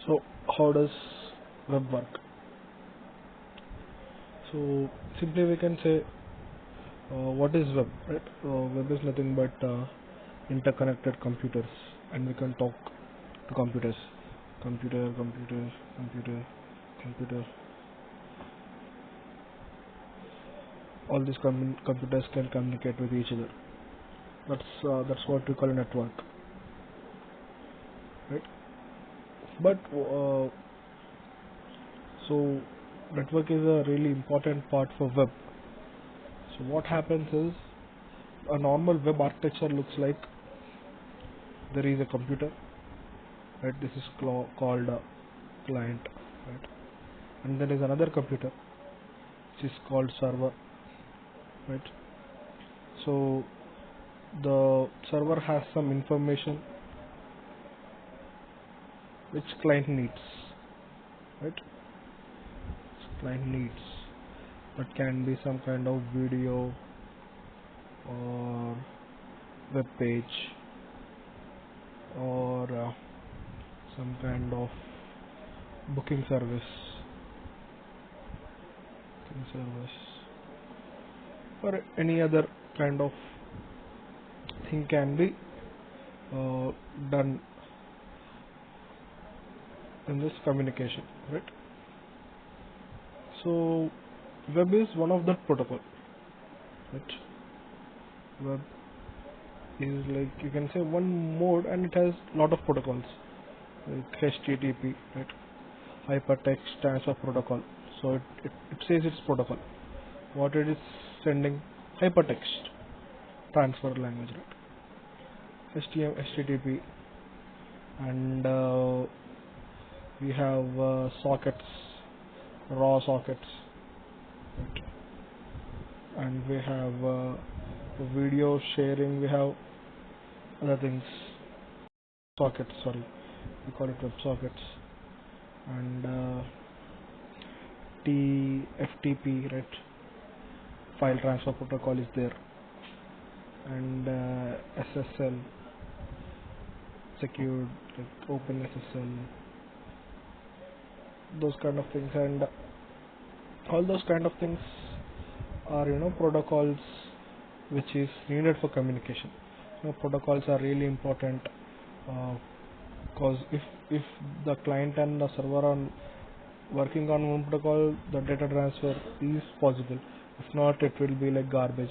So how does web work? So simply we can say what is web, right? Web is nothing but interconnected computers, and we can talk to computers. Computer, computer, computer, computer. All these computers can communicate with each other. That's what we call a network, right? But so network is a really important part for web. So what happens is a normal web architecture looks like there is a computer, right? This is called a client, right? And there is another computer which is called server, right? So the server has some information which client needs, right? Client needs, but can be some kind of video or web page or some kind of booking service, or any other kind of thing can be done in this communication, right? So web is one of that protocol, right? Web is like, you can say, one mode, and it has lot of protocols like HTTP, right? Hypertext Transfer Protocol. So it says it's protocol. What it is sending? Hypertext transfer language, right? HTTP, and we have sockets, raw sockets, right? And we have video sharing. We have other things, sockets. Sorry, we call it web sockets, and TFTP, right? File transfer protocol is there, and SSL, secured, like Open SSL, those kind of things, and all those kind of things are protocols which is needed for communication. Protocols are really important because if the client and the server are working on one protocol, the data transfer is possible. If not, it will be like garbage.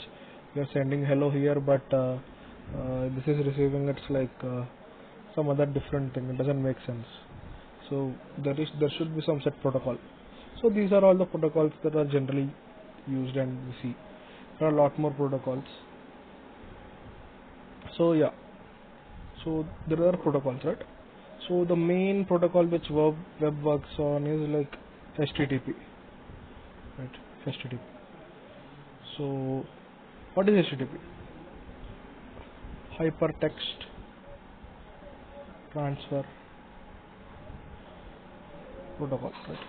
We are sending hello here, but this is receiving it's like some other different thing. It doesn't make sense. So there should be some set protocol. So these are all the protocols that are generally used, and we see there are a lot more protocols. So yeah, so there are protocols, right? So the main protocol which web works on is like HTTP, right? HTTP. So what is HTTP? Hypertext Transfer Protocol, right?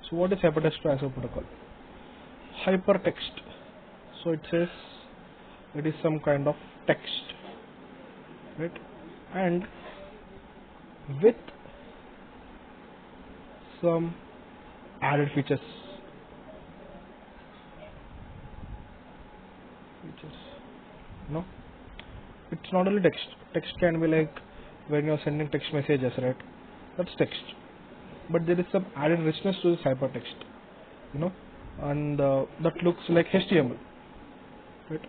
So what is Hypertext Transfer Protocol? Hypertext, so it says it is some kind of text, right? And with some added features. No, it's not only text. Text can be like when you're sending text messages, right? That's text, but there is some added richness to this hypertext, and that looks like HTML, right?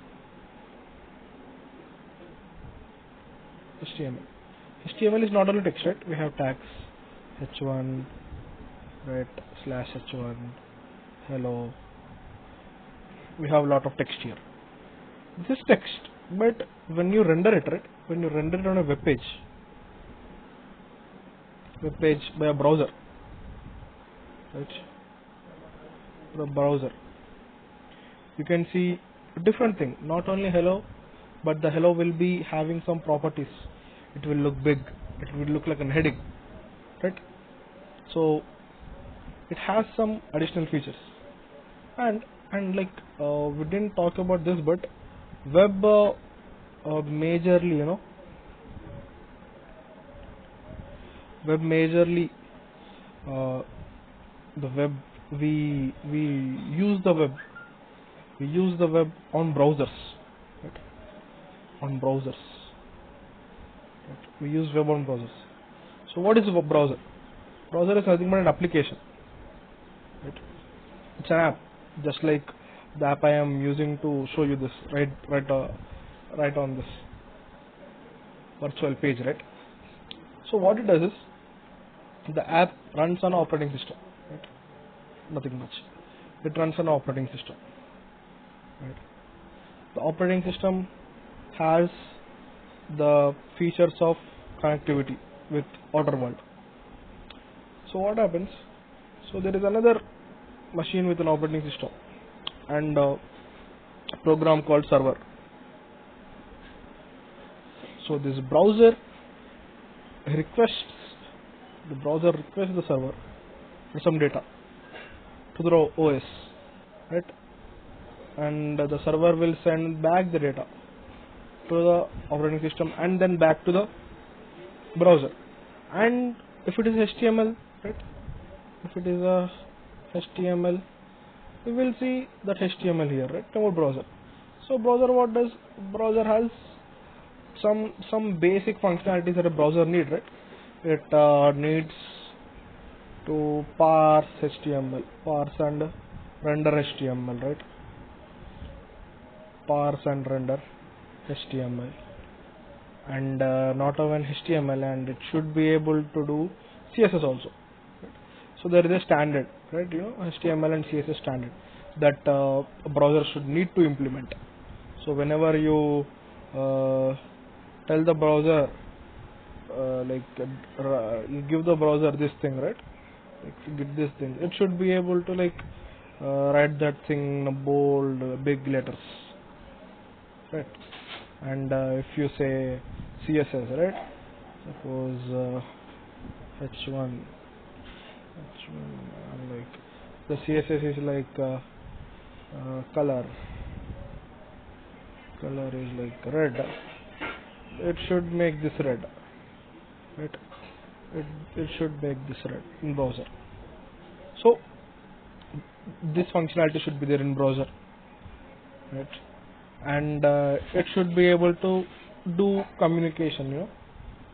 HTML is not only text, right? We have tags, h1, right, /h1, hello. We have a lot of text here. This is text, but when you render it, right? When you render it on a web page by a browser, right? The browser, you can see a different thing. Not only hello, but the hello will be having some properties. It will look big. It will look like a heading, right? So it has some additional features, and like we didn't talk about this, but web majorly Web majorly, the web, we use the web, on browsers, right? On browsers, right? We use web on browsers. So what is a web browser? Browser is nothing but an application, right? It's an app, just like the app I am using to show you this, right on this virtual page, right? So what it does is, the app runs on operating system, right? Nothing much. It runs on operating system, right? The operating system has the features of connectivity with outer world. So what happens? So there is another machine with an operating system and a program called server. So this browser requests the server for some data to the OS, right? And the server will send back the data to the operating system and then back to the browser. And if it is HTML, right? If it is a HTML, we will see that HTML here, right? Our browser. So browser, what does? Browser has some basic functionalities that a browser needs, right? It needs to parse HTML, parse and render HTML, right? Parse and render HTML, and not even HTML, and it should be able to do CSS also. Right? So there is a standard, right? HTML and CSS standard that a browser should need to implement. So whenever you tell the browser, you give the browser this thing, right? Like, get this thing. It should be able to write that thing in bold, big letters, right? And if you say CSS, right? Suppose H1, like the CSS is like color is like red. It should make this red, right? It should make this red in browser. So this functionality should be there in browser, right? And it should be able to do communication.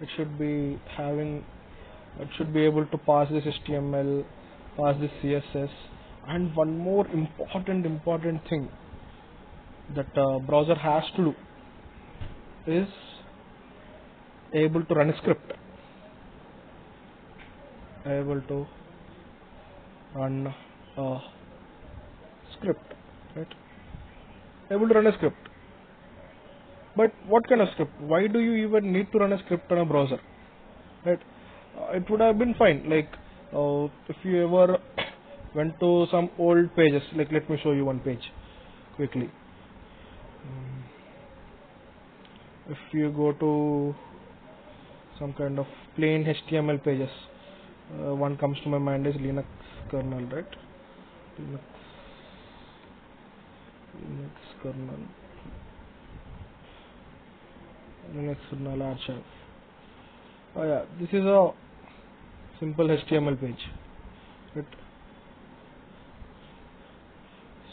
It should be able to pass this HTML, pass this CSS, and one more important thing that browser has to do is able to run a script. Able to run a script, right? Able to run a script. But what kind of script? Why do you even need to run a script on a browser, right? It would have been fine, like if you ever went to some old pages, like let me show you one page quickly. If you go to some kind of plain HTML pages, one comes to my mind is Linux kernel, right? Linux kernel archive. Oh yeah, this is a simple HTML page, right?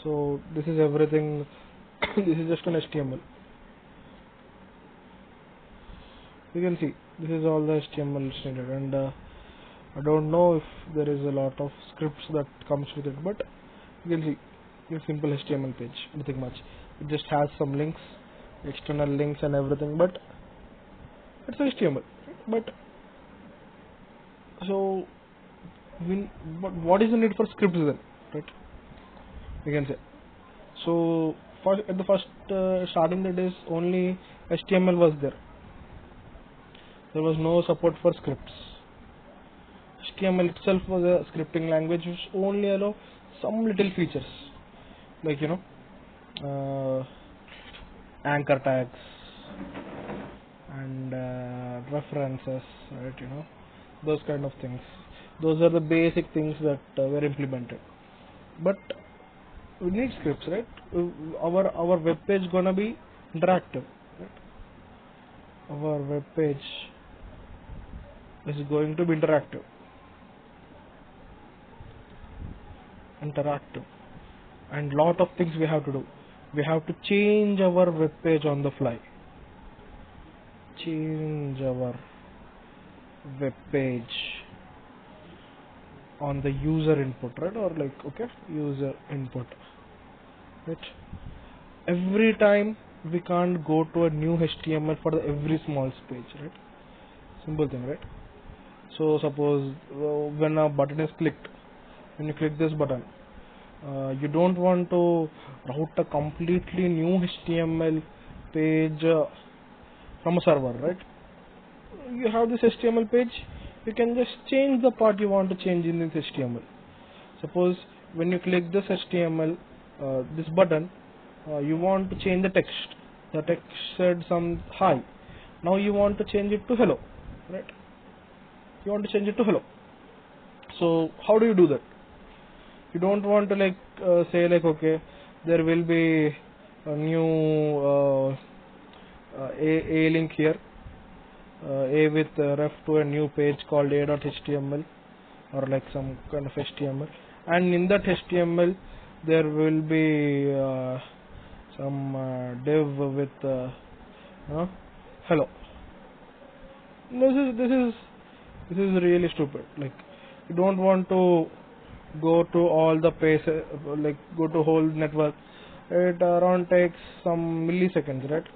So this is everything. This is just an HTML. You can see this is all the HTML standard, and I don't know if there is a lot of scripts that comes with it, but you can see a simple HTML page, nothing much. It just has some links, external links and everything, but it's HTML. But so what is the need for scripts then, right? You can say. So at the first starting the days, only HTML was there. There was no support for scripts. HTML itself was a scripting language which only allow some little features, like anchor tags and references, right? Those kind of things. Those are the basic things that were implemented. But we need scripts, right? Our web page gonna be interactive, right? Our web page is going to be interactive, and lot of things we have to do. We have to change our web page on the fly. Change our web page on the user input, right? Or like, okay, user input, right? Every time we can't go to a new HTML for every small page, right? Simple thing, right? So suppose when a button is clicked, when you click this button, you don't want to route a completely new HTML page from a server, right? You have this HTML page, you can just change the part you want to change in this HTML. Suppose when you click this HTML, this button, you want to change the text. The text said some hi. Now you want to change it to hello, right? You want to change it to hello. So how do you do that? You don't want to like say like, okay, there will be a new a link here, a with ref to a new page called a.html or like some kind of HTML, and in that HTML there will be some div with hello. This is really stupid. Like, you don't want to go to all the pages, like go to whole network. It around takes some milliseconds, right?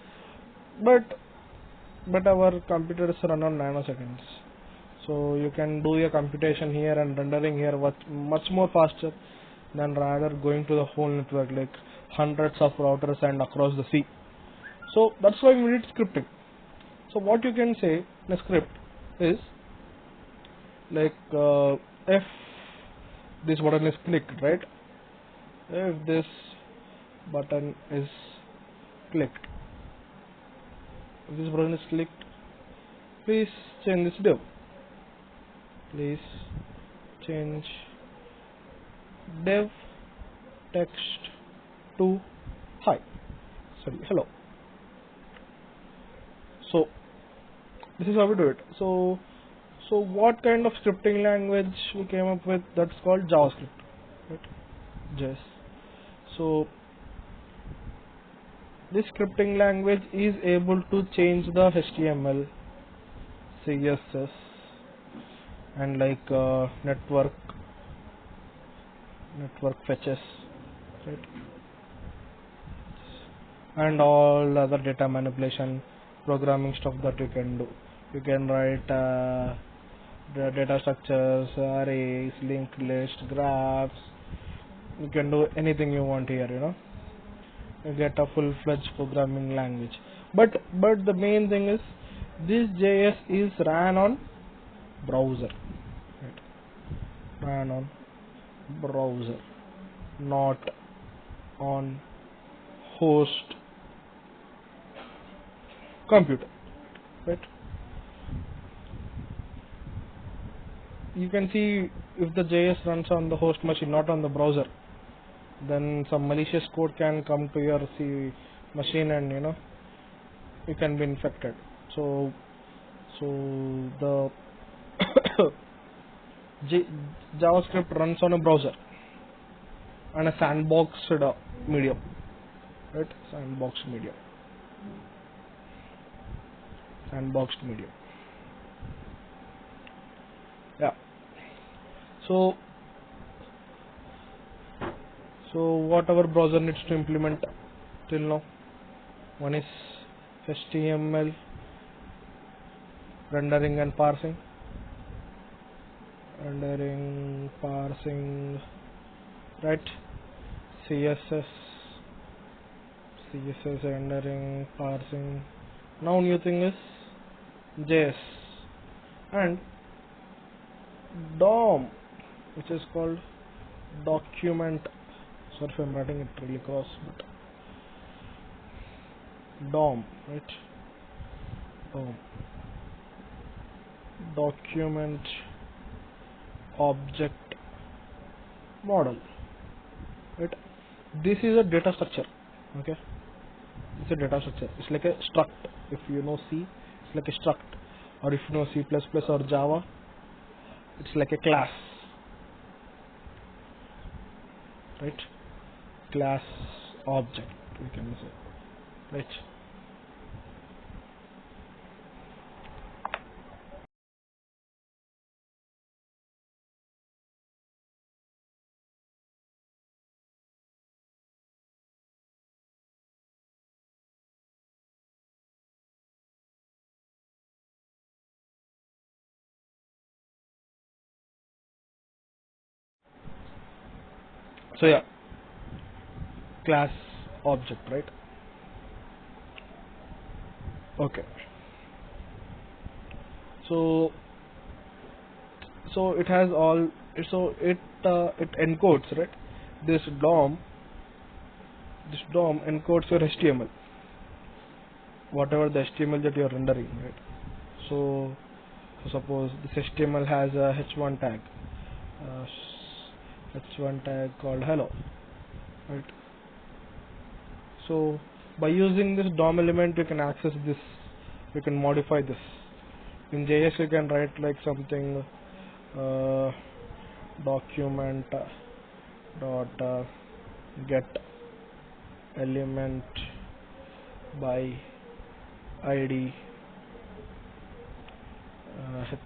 But our computers run on nanoseconds, so you can do your computation here and rendering here much more faster than rather going to the whole network, like hundreds of routers and across the sea. So that's why we need scripting. So what you can say in a script is like, if this button is clicked, right? If this button is clicked, please change this div. Please change div text to hi. Sorry, hello. So this is how we do it. So what kind of scripting language we came up with? That's called JavaScript, right? JS. So this scripting language is able to change the HTML, CSS, and like network fetches, right? And all other data manipulation programming stuff that you can do. You can write the data structures, arrays, linked list, graphs. You can do anything you want here, you know. You get a full-fledged programming language. But the main thing is, this JS is ran on browser, right? Ran on browser, not on host computer, right? You can see if the JS runs on the host machine, not on the browser, then some malicious code can come to your machine, and you can be infected. So the JavaScript runs on a browser and a sandboxed medium, right? Sandboxed medium. Yeah. So what our browser needs to implement till now? One is HTML rendering and parsing. Right? CSS rendering, parsing. Now new thing is JS and DOM, which is called document. Sorry if I'm writing it really cross, but DOM, right? DOM, document object model, right? This is a data structure. Okay, it's a data structure. It's like a struct. If you know C, it's like a struct. or if you know C++ or Java, it's like a class, right? Class object, we can say, right? So yeah, class object, right? Okay. So it has all, so it encodes, right? This DOM encodes your HTML, whatever the HTML that you are rendering, right? So suppose this HTML has a h1 tag, uh, h1 tag called hello, right? So by using this DOM element, you can access this, you can modify this. In JS, you can write like something, document dot get element by id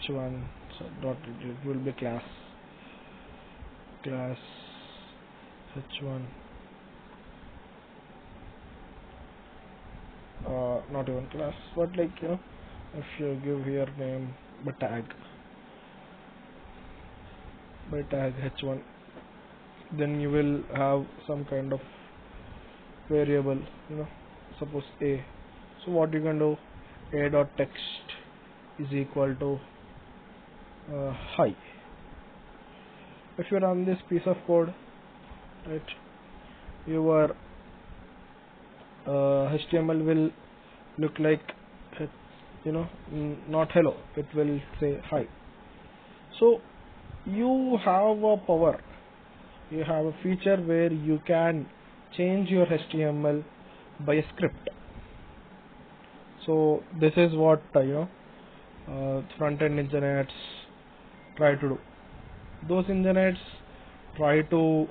h1, so dot, it will be class h1, not even class, but like, you know, if you give here name by tag h1, then you will have some kind of variable, you know, suppose a. So what you can do, a dot text is equal to hi. If you run this piece of code, right, your HTML will look like, you know, not hello, it will say hi. So you have a power, you have a feature where you can change your HTML by a script. So this is what front-end engineers try to do. Those engineers try to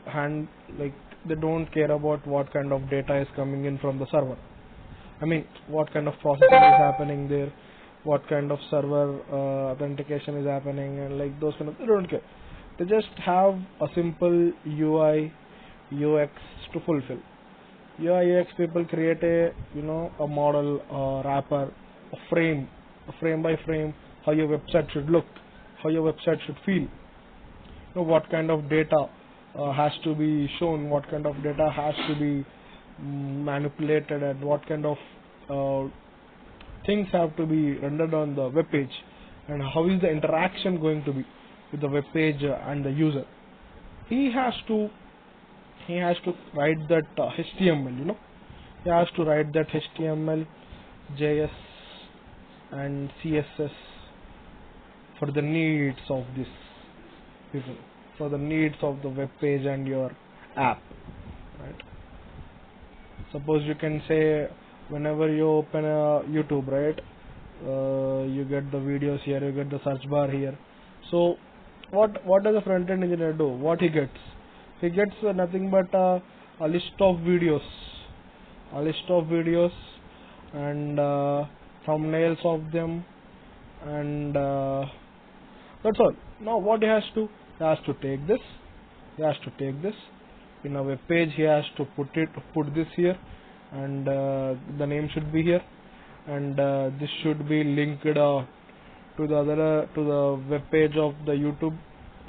like, they don't care about what kind of data is coming in from the server. I mean, what kind of processing is happening there, what kind of server authentication is happening, and like those kind of, they don't care. They just have a simple UI UX to fulfill. UI UX people create a, you know, a model, a wrapper, a frame by frame, how your website should look, how your website should feel, you know, what kind of data has to be shown, what kind of data has to be manipulated, and what kind of things have to be rendered on the web page, and how is the interaction going to be with the web page and the user. He has to write that HTML, you know, he has to write that HTML, JS and CSS for the needs of this people, for the needs of the web page and your app, right? Suppose you can say, whenever you open a YouTube, right, you get the videos here, you get the search bar here. So what does a front-end engineer do? What he gets? He gets nothing but a list of videos, and thumbnails of them, and that's all. Now what he has to take this, in a web page. He has to put this here, and the name should be here, and this should be linked to the other to the web page of the YouTube,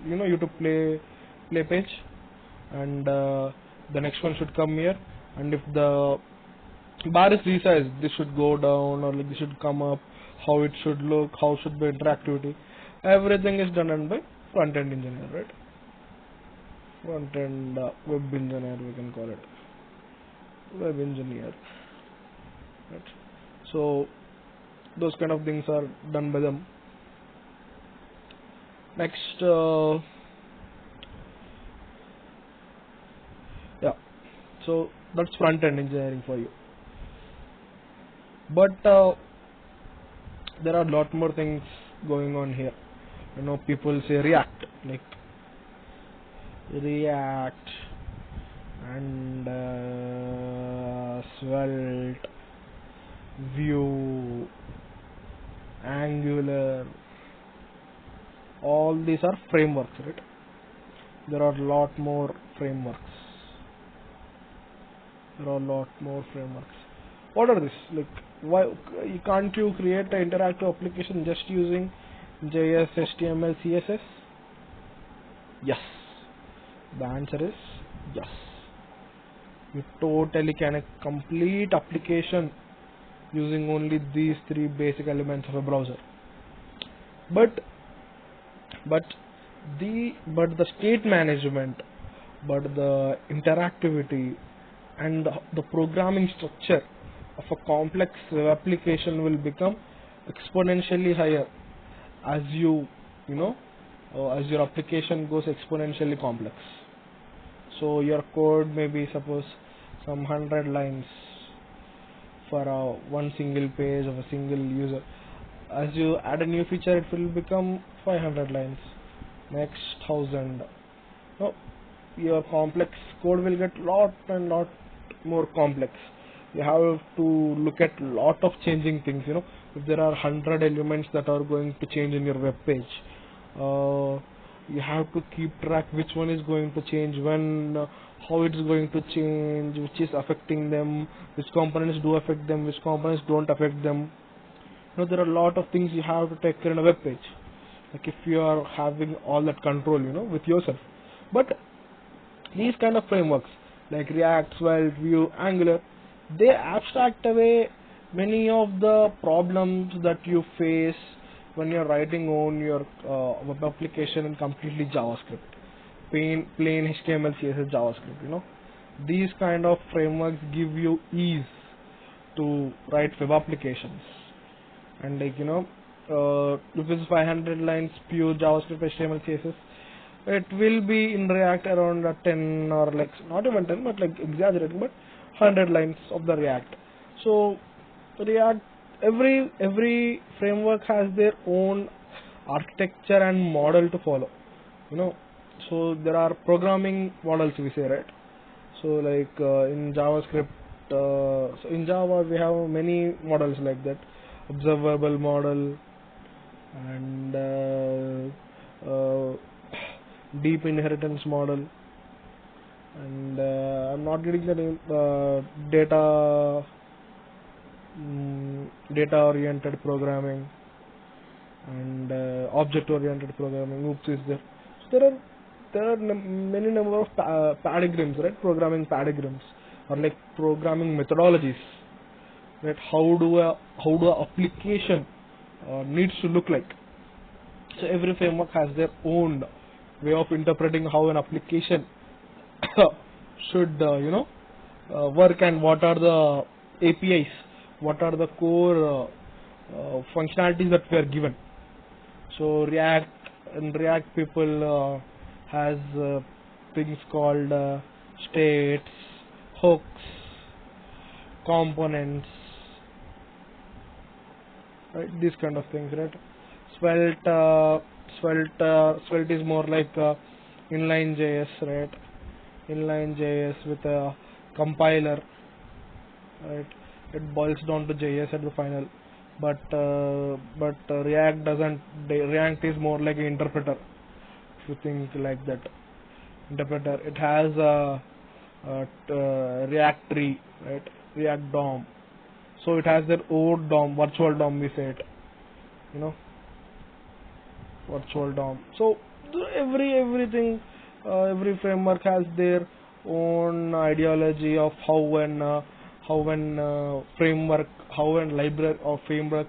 you know, YouTube play page, and the next one should come here. And if the bar is resized, this should go down, or like this should come up, how it should look, how should be interactivity. Everything is done by front-end engineer, right? Front-end web engineer, we can call it, web engineer, right? So those kind of things are done by them. Next, yeah, so that's front-end engineering for you. But there are a lot more things going on here. People say React, like React and Svelte, Vue, Angular, all these are frameworks, right? There are a lot more frameworks. What are these? Like, why can't you create an interactive application just using JS, HTML, CSS? Yes. The answer is yes. You totally can complete application using only these three basic elements of a browser. But the state management, but the interactivity and the programming structure of a complex web application will become exponentially higher as as your application goes exponentially complex. So your code may be, suppose, some 100 lines for one single page of a single user. As you add a new feature, it will become 500 lines, next 1000. So your complex code will get lot more complex. You have to look at lot of changing things. If there are 100 elements that are going to change in your web page, you have to keep track which one is going to change when, how it is going to change, which is affecting them, which components do affect them, which components don't affect them. There are a lot of things you have to take care in a web page, like if you are having all that control with yourself. But these kind of frameworks like React, Svelte, Vue, Angular, they abstract away many of the problems that you face when you're writing on your web application in completely JavaScript, plain HTML, CSS, JavaScript. These kind of frameworks give you ease to write web applications. And if it's 500 lines pure JavaScript, HTML, CSS, it will be in React around 10, or like not even 10, but like exaggerating, but 100 lines of the React. So React, every framework has their own architecture and model to follow. So there are programming models, we say, right? So like in JavaScript, so in Java we have many models like that: observable model and deep inheritance model, and I'm not getting the name, data oriented programming and object oriented programming. Oops is there. So there are many number of paradigms, right? Programming paradigms, or like programming methodologies, right? How do a application needs to look like. So every framework has their own way of interpreting how an application should work, and what are the APIs, what are the core functionalities that were given. So React people has things called states, hooks, components, right? These kind of things, right? Svelte is more like inline JS, right? Inline JS with a compiler, right? It boils down to JS at the final. But React doesn't. React is more like an interpreter, if you think like that. Interpreter. It has a React tree, right? React DOM. So it has their own DOM, virtual DOM, we say it. Virtual DOM. So everything, every framework has their own ideology of how an framework, how an library or framework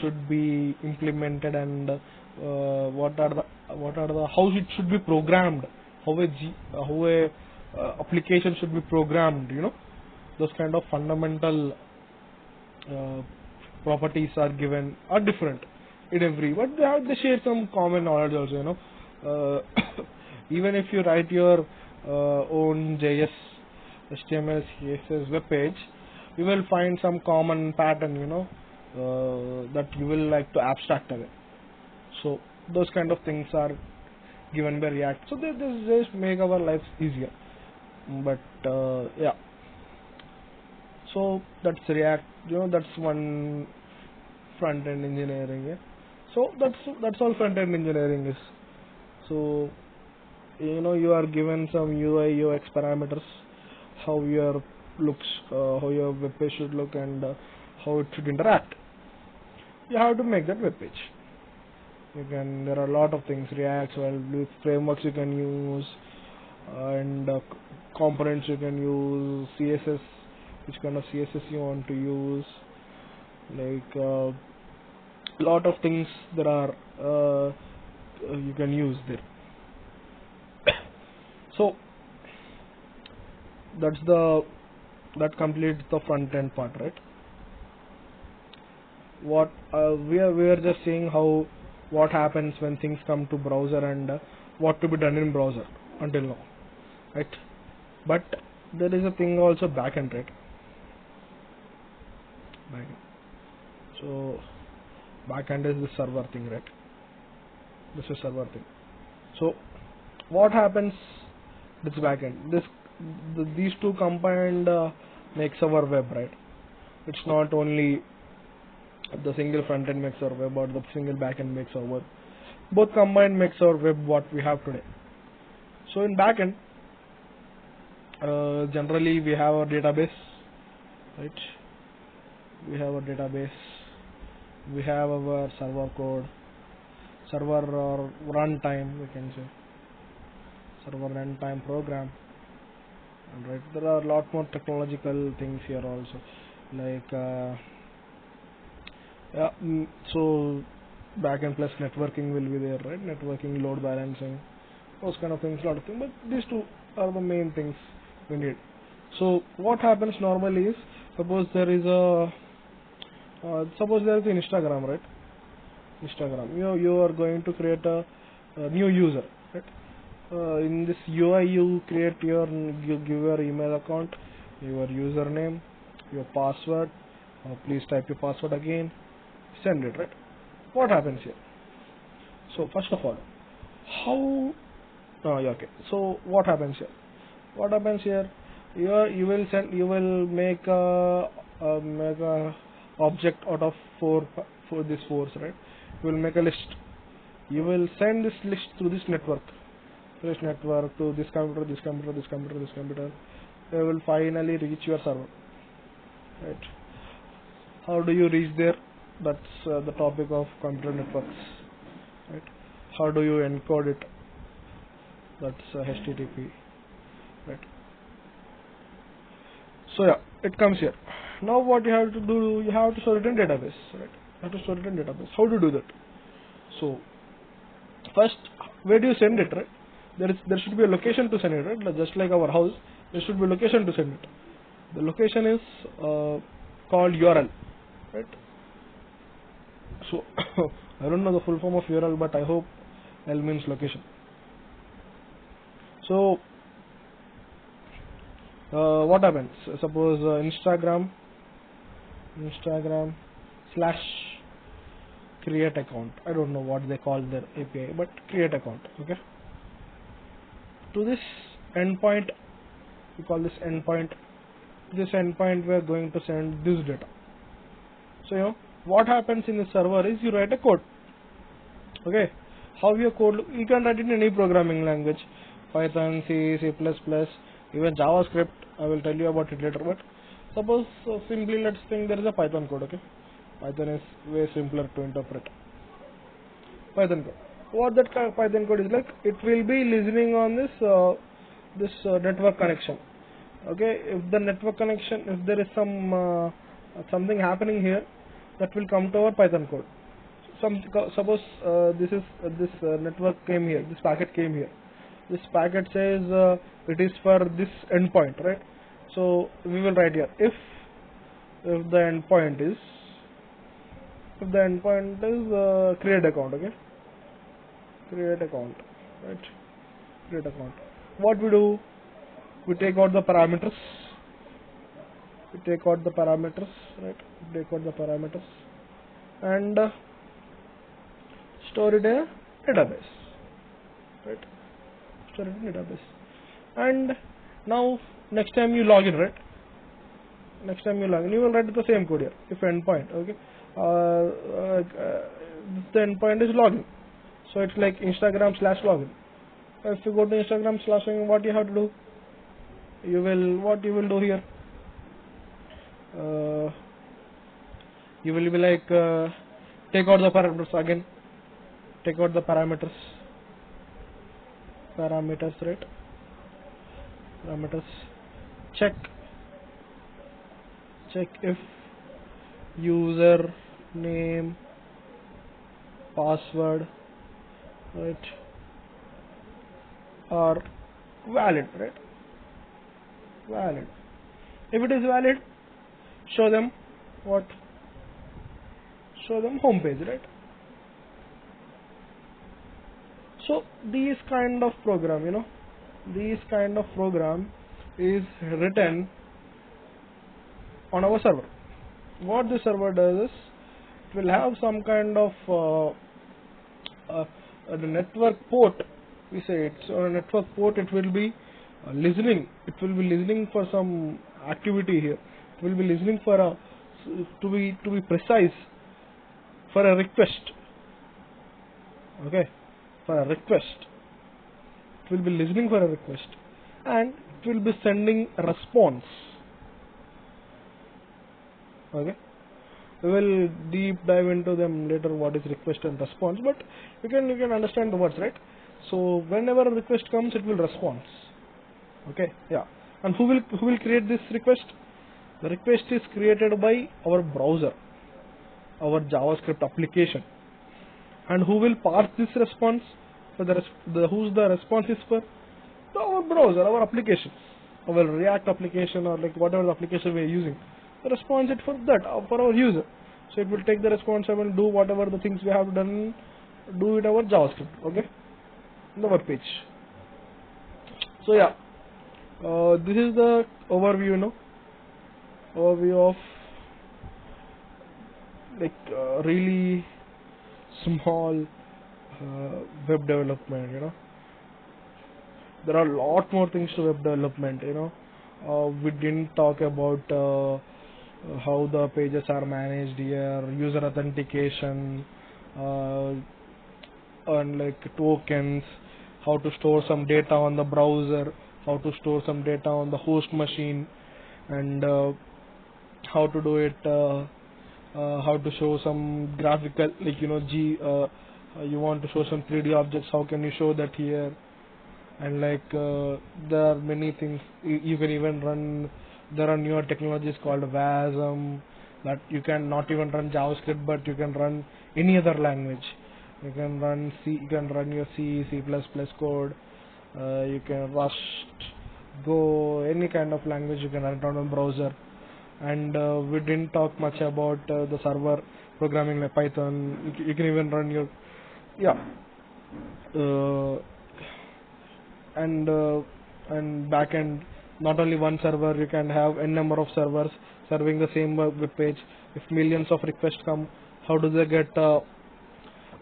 should be implemented, and what are the how it should be programmed, how a application should be programmed. Those kind of fundamental properties are different in every, but they share some common knowledge also. Even if you write your own JS, HTML, CSS web page, you will find some common pattern. that you will like to abstract away. So those kind of things are given by React. So this just make our lives easier. But yeah, so that's React. That's one front end engineering. Yeah. So that's all front end engineering is. So you are given some UI UX parameters, how your looks, how your web page should look, and how it should interact. You have to make that web page. There are a lot of things, React, with frameworks you can use, and components you can use, CSS, which kind of CSS you want to use, like lot of things there are you can use there. So that completes the front end part, right? What we are just seeing what happens when things come to browser, and what to be done in browser until now, right? But there is a thing also backend, right? Backend. So backend is the server thing, right? This is server thing. So what happens? This backend. These two combined makes our web, right? It's not only the single front end makes our web, or the single backend makes our web. Both combined makes our web what we have today. So in backend, generally we have our database, right? We have a database. We have our server code, server or runtime, we can say, server runtime program. And right, there are a lot more technological things here also, like so backend plus networking will be there, right? Networking, load balancing, those kind of things, lot of things. But these two are the main things we need. So what happens normally is, suppose there is an Instagram, right? Instagram. You are going to create a new user, right? In this UI, you give your email account, your username, your password. Please type your password again. Send it, right? What happens here? So first of all, okay. So what happens here? What happens here? You will make a object out of four these fours, right? You will make a list. You will send this list through this network to this computer, this computer, this computer, this computer. They will finally reach your server, right? How do you reach there? That's the topic of computer networks, right? How do you encode it? That's HTTP, right? So yeah, it comes here. Now what you have to do, you have to store it in database, right? You have to store it in database. How to do that? So first, where do you send it, right? There should be a location to send it, right? Just like our house, there should be a location to send it. The location is called URL, right? So I don't know the full form of URL, but I hope L means location. So what happens? Suppose Instagram / create account. I don't know what they call their API, but create account. Okay. To this endpoint, we call this endpoint. This endpoint we are going to send this data. So what happens in the server is you write a code. Okay. How your code look? You can write it in any programming language, Python, C, C++, even JavaScript. I will tell you about it later. But suppose simply let's think there is a Python code. Okay. Python is way simpler to interpret. Python code. What that kind of Python code is like? It will be listening on this network connection. Okay. If the network connection, if there is something happening here, that will come to our Python code. Suppose this network came here. This packet came here. This packet says it is for this endpoint, right? So we will write here if the endpoint is create account. Okay, create account, right? Create account. What we do? We take out the parameters. Right? We take out the parameters. and store it in a database, right? Store it in a database. And now next time you log in, right? Next time you log in, you will write the same code here. If endpoint, okay, the endpoint is login, so it's like Instagram/login. If you go to Instagram/login, what you have to do? What you will do here? You will be like take out the parameters again. Take out the parameters, right? Parameters. Check if user name, password, right, are valid, right? Valid. If it is valid, show them what? Show them home page, right? So these kind of program, these kind of program is written on our server. What the server does is, it will have some kind of the network port. We say it's on a network port. It will be listening. It will be listening for some activity here. It will be listening for a to be precise, for a request. Okay, for a request. It will be listening for a request, and it will be sending a response. Okay, we will deep dive into them later, what is request and response, but you can understand the words, right? So whenever a request comes, it will respond. Okay, yeah. And who will create this request? The request is created by our browser, our JavaScript application. And who will parse this response? For who's the response is for? Our browser, our application, our React application, or like whatever the application we are using. The response is for that, for our user. So it will take the response and will do whatever the things we have done, do it our JavaScript, okay, in the web page. So yeah, this is the overview, overview of like really small web development. There are a lot more things to web development. We didn't talk about how the pages are managed here, user authentication, and like tokens, how to store some data on the browser, how to store some data on the host machine, and how to do it, how to show some graphical, like you want to show some 3D objects, how can you show that here? And like there are many things you can even run. There are newer technologies called WASM that you can not even run JavaScript, but you can run any other language. You can run C, you can run your C++ code, you can Rust, Go, any kind of language you can run it on a browser. And we didn't talk much about the server programming like Python. You can even run your and backend. Not only one server, you can have n number of servers serving the same web page. If millions of requests come, how do they get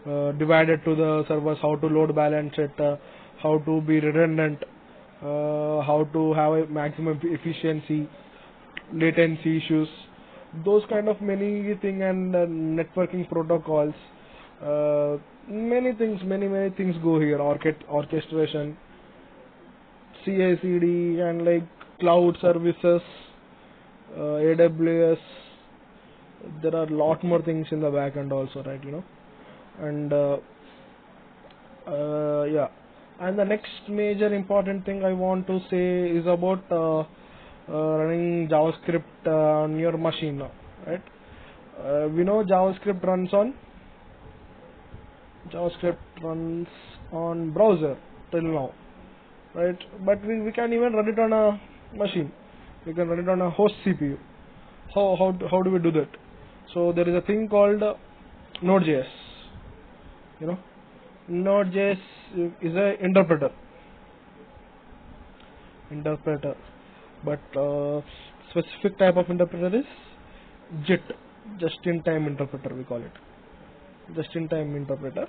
divided to the servers? How to load balance it? How to be redundant? How to have a maximum efficiency, latency issues, those kind of many thing, and networking protocols. Many things go here. Orchestration, CI/CD, and like cloud services, AWS. There are a lot more things in the backend also, right? And yeah. And the next major important thing I want to say is about running JavaScript on your machine now, right? We know JavaScript runs on browser till now, right? But we can even run it on a machine. We can run it on a host CPU. How do we do that? So there is a thing called Node.js. Node.js is a interpreter, but specific type of interpreter is JIT, just-in-time interpreter we call it. just-in-time interpreter.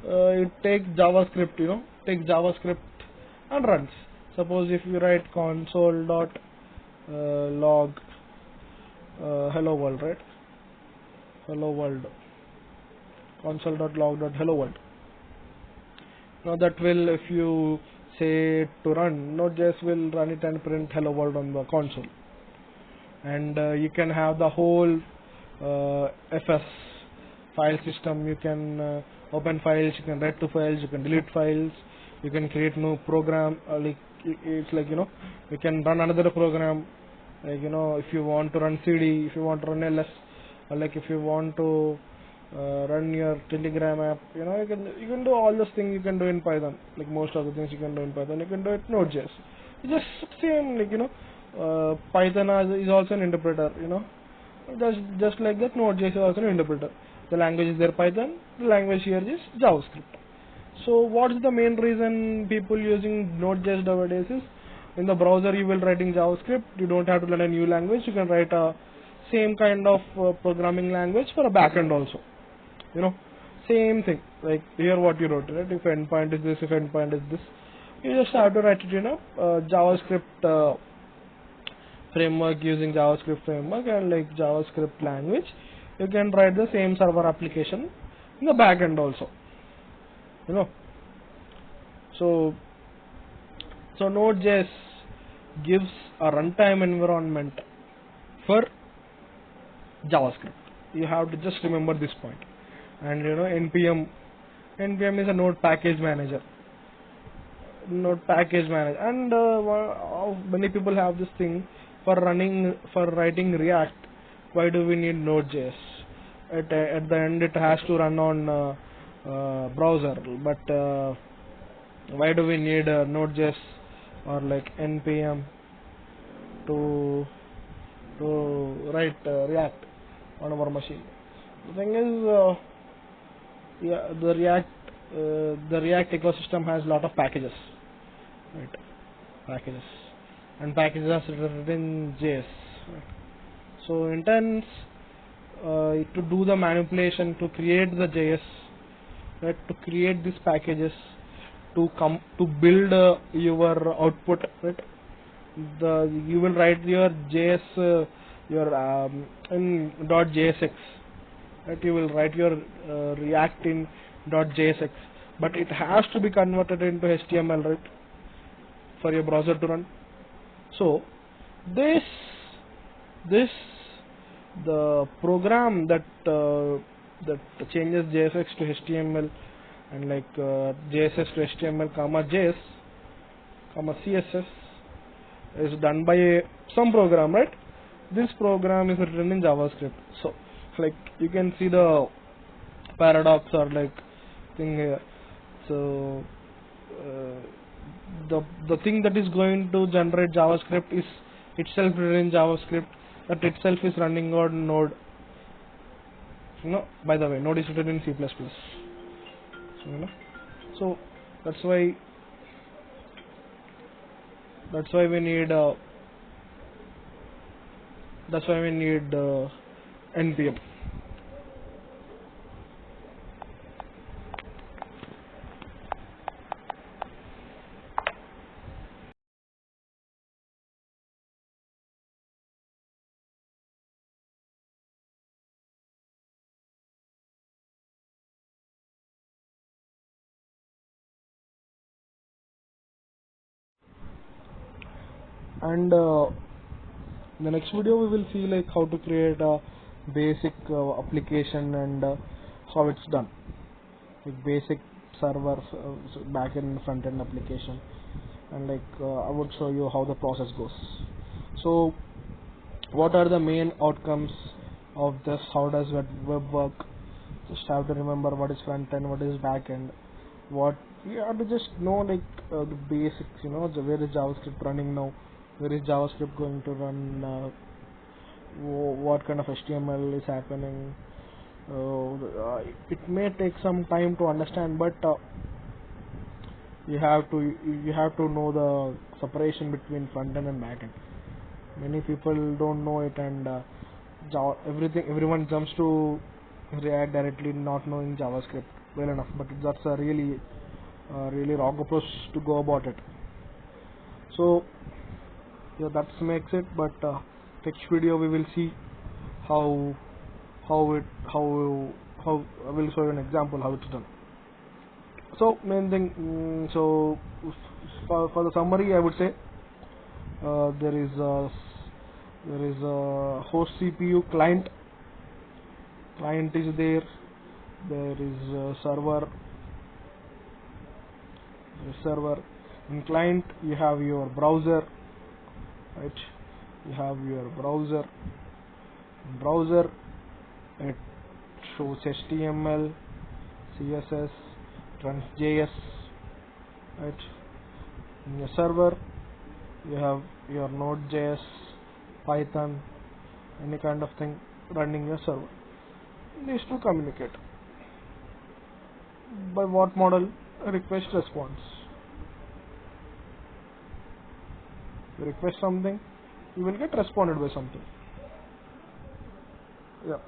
It takes JavaScript, takes JavaScript and runs. Suppose if you write console dot log hello world, right? Hello world, console dot log dot hello world. Now that will, if you say to run, Node.js will run it and print hello world on the console. And you can have the whole FS file system. You can open files, you can write to files, you can delete files, you can create new program. It's like, you can run another program. Like, if you want to run CD, if you want to run LS, or like if you want to run your Telegram app, you can do all those things. You can do in Python. Like most of the things you can do in Python, you can do it in Node.js. It's just same, Python is also an interpreter. Just like that, Node.js is also an interpreter. The language is there Python. The language here is JavaScript. So what is the main reason people using Node.js nowadays is, in the browser you will writing JavaScript. You don't have to learn a new language. You can write a same kind of programming language for a backend also. Same thing. Like here what you wrote, right? If endpoint is this, if endpoint is this, you just have to write it in a JavaScript framework, using JavaScript framework and like JavaScript language. You can write the same server application in the backend also. So Node.js gives a runtime environment for JavaScript. You have to just remember this point. And npm is a node package manager. And many people have this thing for writing React. Why do we need Node.js? At the end it has to run on browser, but why do we need Node.js or like npm to write React on our machine? The thing is, the React ecosystem has a lot of packages, right? Packages are written in JS, right? So intends to do the manipulation to create the JS, right? To create these packages, to build your output, right? You will write your JS in .jsx, right? You will write your React in .jsx, but it has to be converted into HTML, right, for your browser to run. So the program that changes JSX to HTML and like JSX to HTML, JS, CSS is done by some program, right? This program is written in JavaScript. So like you can see the paradox or like thing here. So the thing that is going to generate JavaScript is itself written in JavaScript, that itself is running on Node. By the way, Node is written in C++. So that's why we need npm. And in the next video we will see like how to create a basic application and how it's done, like basic server, backend, front-end application, and like I would show you how the process goes. So what are the main outcomes of this? How does web work? Just have to remember what is front-end, what is backend. What you have to just know, like the basics. Where is JavaScript running now? Where is JavaScript going to run? What kind of HTML is happening? It may take some time to understand, but you have to know the separation between front end and back end. Many people don't know it, and everyone jumps to React directly, not knowing JavaScript well enough. But that's a really wrong approach to go about it. So yeah, that makes it. But next video we will see how how I will show you an example how it's done. So main thing, so for the summary, I would say there is a host CPU client is there. There is a server. In client you have your browser, right? You have your browser. In browser it shows HTML, CSS, runs JS, right? In your server you have your Node.js, Python, any kind of thing running your server. These two communicate. By what model? Request response. You request something, you will get responded by something. Yeah.